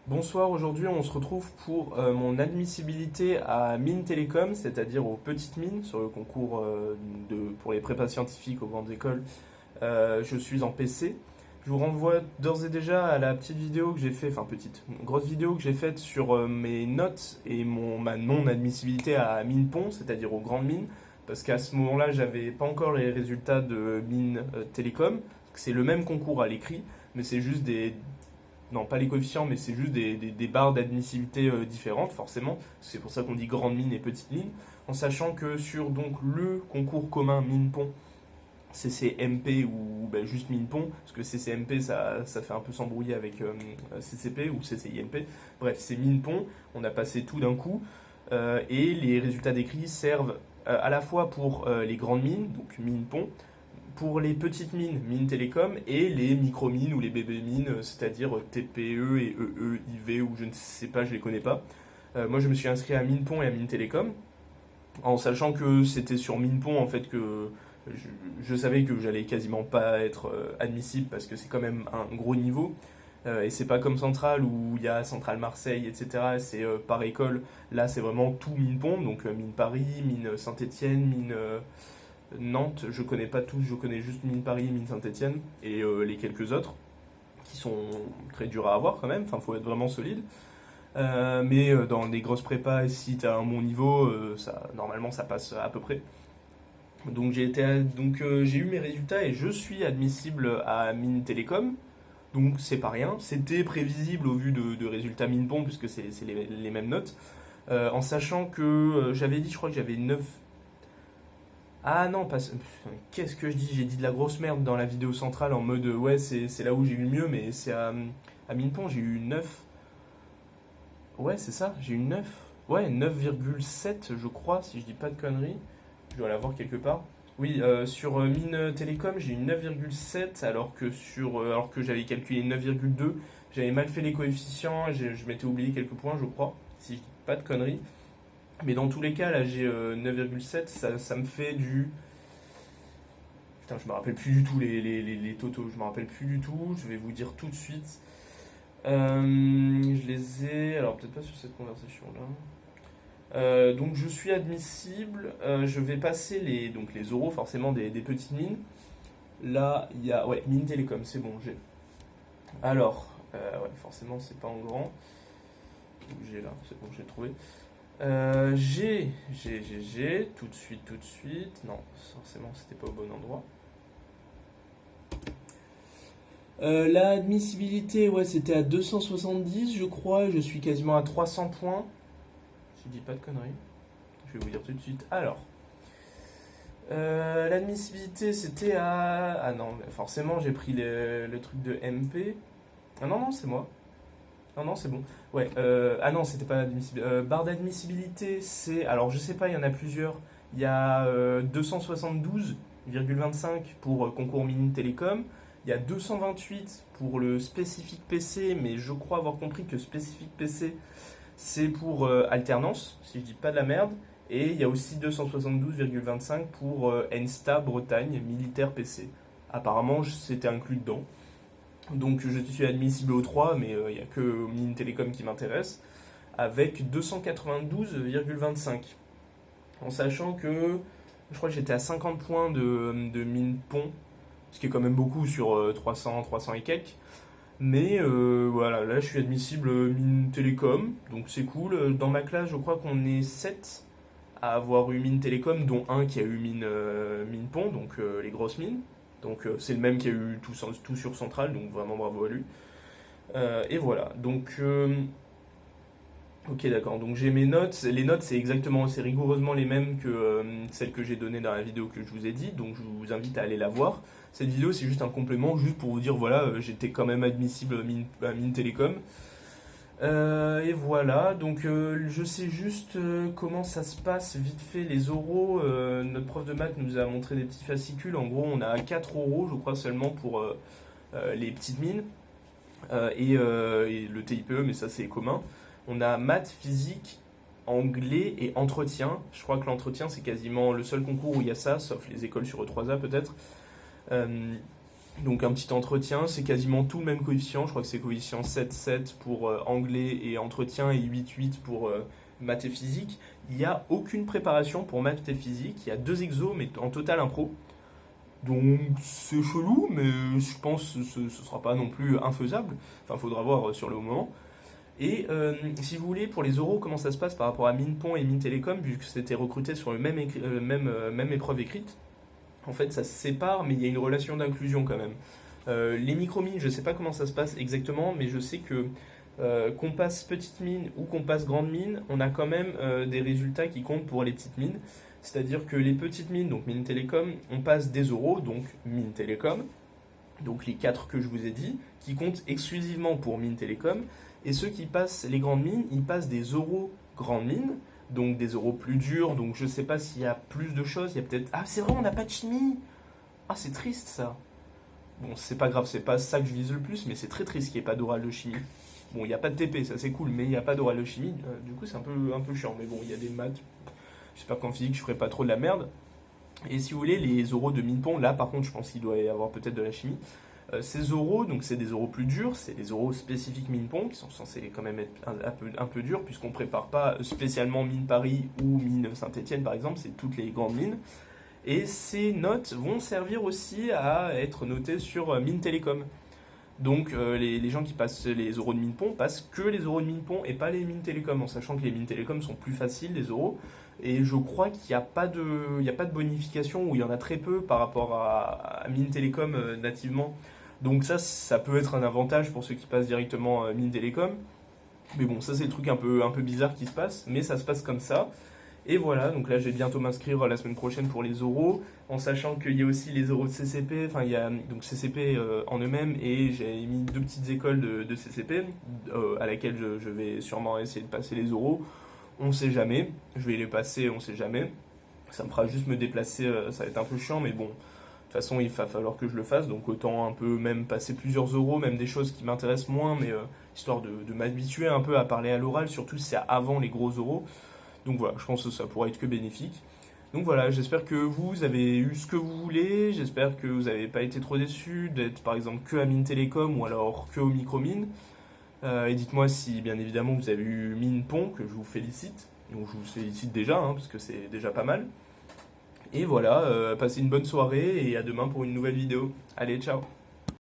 Bonsoir, aujourd'hui on se retrouve pour mon admissibilité à Mines Télécom, c'est-à-dire aux petites mines, sur le concours pour les prépas scientifiques aux grandes écoles. Je suis en PC. Je vous renvoie d'ores et déjà à la petite vidéo que j'ai fait, enfin petite, une grosse vidéo que j'ai faite sur mes notes et ma non-admissibilité à Mines Pont, c'est-à-dire aux grandes mines, parce qu'à ce moment-là j'avais pas encore les résultats de Mines Télécom. C'est le même concours à l'écrit, mais c'est juste non, pas les coefficients, mais c'est juste des barres d'admissibilité différentes, forcément. C'est pour ça qu'on dit grande mine et petite mine. En sachant que sur donc le concours commun mine-pont, CCMP ou ben, juste mine-pont, parce que CCMP ça fait un peu s'embrouiller avec CCP ou CCIMP. Bref, c'est mine-pont, on a passé tout d'un coup. Et les résultats décrits servent à la fois pour les grandes mines, donc mine-pont, pour les petites mines, mines télécom, et les micro-mines ou les bébés mines, c'est-à-dire TPE et EE, IV, ou je ne sais pas, je les connais pas. Moi, je me suis inscrit à Minepont et à Mines Télécom, en sachant que c'était sur Minepont, en fait, que je savais que j'allais quasiment pas être admissible, parce que c'est quand même un gros niveau. Et c'est pas comme Centrale où il y a Centrale Marseille, etc. C'est par école. Là, c'est vraiment tout Minepont, donc Mine Paris, Mine Saint-Étienne, Mine Nantes, je connais pas tous, je connais juste Mine Paris, Mine Saint-Étienne et les quelques autres qui sont très durs à avoir quand même, enfin faut être vraiment solide. Mais dans des grosses prépas, si tu as un bon niveau, normalement ça passe à peu près. Donc j'ai eu mes résultats et je suis admissible à Mine Télécom. Donc c'est pas rien. C'était prévisible au vu de résultats Minepont puisque c'est les mêmes notes. En sachant que j'avais dit, je crois que j'avais 9. Ah non, pas. Qu'est-ce que je dis? J'ai dit de la grosse merde dans la vidéo centrale en mode ouais, c'est là où j'ai eu le mieux, mais c'est à Minepont, j'ai eu 9. Ouais, c'est ça, j'ai eu 9. Ouais, 9,7 je crois, si je dis pas de conneries. Je dois l'avoir quelque part. Oui, sur Mine Télécom, j'ai eu 9,7 alors que j'avais calculé 9,2. J'avais mal fait les coefficients, je m'étais oublié quelques points, je crois, si je dis pas de conneries. Mais dans tous les cas, là j'ai 9,7, ça me fait du. Putain, je me rappelle plus du tout les totaux, je me rappelle plus du tout, je vais vous dire tout de suite. Je les ai, alors peut-être pas sur cette conversation-là. Donc je suis admissible, je vais passer donc les euros forcément des petites mines. Là, il y a, ouais, mine télécom, c'est bon, j'ai. Alors, ouais, forcément c'est pas en grand. J'ai là, c'est bon, j'ai trouvé. Tout de suite. Non, forcément c'était pas au bon endroit. La admissibilité, ouais, c'était à 270, je crois. Je suis quasiment à 300 points. Je dis pas de conneries. Je vais vous dire tout de suite. Alors, l'admissibilité, c'était à. Ah non, forcément, j'ai pris le truc de MP. Ah non, non, c'est moi. Non, non, c'est bon. Ouais, ah non, c'était pas admissibilité. Barre d'admissibilité, c'est. Alors, je sais pas, il y en a plusieurs. Il y a 272,25 pour concours mini télécom. Il y a 228 pour le spécifique PC, mais je crois avoir compris que spécifique PC, c'est pour alternance, si je dis pas de la merde. Et il y a aussi 272,25 pour ENSTA Bretagne militaire PC. Apparemment, c'était inclus dedans. Donc je suis admissible aux 3, mais il n'y a que Mine Télécom qui m'intéresse, avec 292,25. En sachant que je crois que j'étais à 50 points de Mine Pont, ce qui est quand même beaucoup sur 300 et quelques. Mais voilà, là je suis admissible Mine Télécom, donc c'est cool. Dans ma classe, je crois qu'on est 7 à avoir eu Mine Télécom, dont un qui a eu Mine Pont, donc les grosses mines. Donc c'est le même qui a eu tout sur Central, donc vraiment bravo à lui. Et voilà, donc ok d'accord, donc j'ai mes notes. Les notes c'est rigoureusement les mêmes que celles que j'ai données dans la vidéo que je vous ai dit, donc je vous invite à aller la voir. Cette vidéo c'est juste un complément, juste pour vous dire voilà, j'étais quand même admissible à Mine Télécom. Et voilà, donc je sais juste comment ça se passe vite fait les oraux. Notre prof de maths nous a montré des petits fascicules. En gros, on a 4 oraux, je crois, seulement pour les petites mines et le TIPE, mais ça c'est commun. On a maths, physique, anglais et entretien. Je crois que l'entretien c'est quasiment le seul concours où il y a ça, sauf les écoles sur E3A peut-être. Euh, Donc un petit entretien, c'est quasiment tout le même coefficient. Je crois que c'est coefficient 7,7 pour anglais et entretien et 8,8 pour maths et physique. Il n'y a aucune préparation pour maths et physique. Il y a 2 exos, mais en total impro. Donc c'est chelou, mais je pense que ce ne sera pas non plus infaisable. Enfin, il faudra voir sur le moment. Et si vous voulez, pour les oraux, comment ça se passe par rapport à Minpon et Mintelecom, vu que c'était recruté sur le même épreuve écrite, en fait ça se sépare, mais il y a une relation d'inclusion quand même. Les micro-mines, je ne sais pas comment ça se passe exactement, mais je sais que qu'on passe petite mine ou qu'on passe grande mine, on a quand même des résultats qui comptent pour les petites mines. C'est-à-dire que les petites mines, donc mine télécom, on passe des euros, donc mine télécom, donc les 4 que je vous ai dit, qui comptent exclusivement pour mine télécom. Et ceux qui passent les grandes mines, ils passent des euros grandes mines, donc des euros plus durs, donc je sais pas s'il y a plus de choses, il y a peut-être... Ah c'est vrai, on n'a pas de chimie. Ah c'est triste ça. Bon, c'est pas grave, c'est pas ça que je vise le plus, mais c'est très triste qu'il n'y ait pas d'oral de chimie. Bon, il n'y a pas de TP, ça c'est cool, mais il n'y a pas d'oral de chimie, du coup c'est un peu chiant, mais bon, il y a des maths. J'espère qu'en physique je ferai pas trop de la merde. Et si vous voulez, les oraux de Minpon, là par contre je pense qu'il doit y avoir peut-être de la chimie. Ces oraux, donc c'est des oraux plus durs, c'est des oraux spécifiques Minpon, qui sont censés quand même être un peu durs, puisqu'on ne prépare pas spécialement mine Paris ou mine Saint-Étienne par exemple, c'est toutes les grandes mines. Et ces notes vont servir aussi à être notées sur mine télécom. Donc les gens qui passent les oraux de Minpon passent que les oraux de Minpon et pas les mines télécom, en sachant que les mines télécom sont plus faciles, les oraux. Et je crois qu'il n'y a pas de bonification, ou il y en a très peu par rapport à mine télécom nativement. Donc ça peut être un avantage pour ceux qui passent directement mine télécom. Mais bon, ça c'est le truc un peu bizarre qui se passe, mais ça se passe comme ça. Et voilà, donc là je vais bientôt m'inscrire la semaine prochaine pour les oraux, en sachant qu'il y a aussi les oraux de CCP, enfin il y a donc CCP en eux-mêmes, et j'ai mis 2 petites écoles de CCP à laquelle je vais sûrement essayer de passer les oraux. On sait jamais, je vais les passer, on sait jamais. Ça me fera juste me déplacer, ça va être un peu chiant, mais bon, de toute façon il va falloir que je le fasse, donc autant un peu même passer plusieurs oraux, même des choses qui m'intéressent moins, mais histoire de m'habituer un peu à parler à l'oral, surtout si c'est avant les gros oraux. Donc voilà, je pense que ça pourra être que bénéfique. Donc voilà, j'espère que vous avez eu ce que vous voulez, j'espère que vous n'avez pas été trop déçus d'être par exemple que à Mine Télécom ou alors que au Micromine. Et dites-moi si bien évidemment vous avez eu Mine Pont, que je vous félicite. Donc je vous félicite déjà, hein, parce que c'est déjà pas mal. Et voilà, passez une bonne soirée et à demain pour une nouvelle vidéo. Allez, ciao!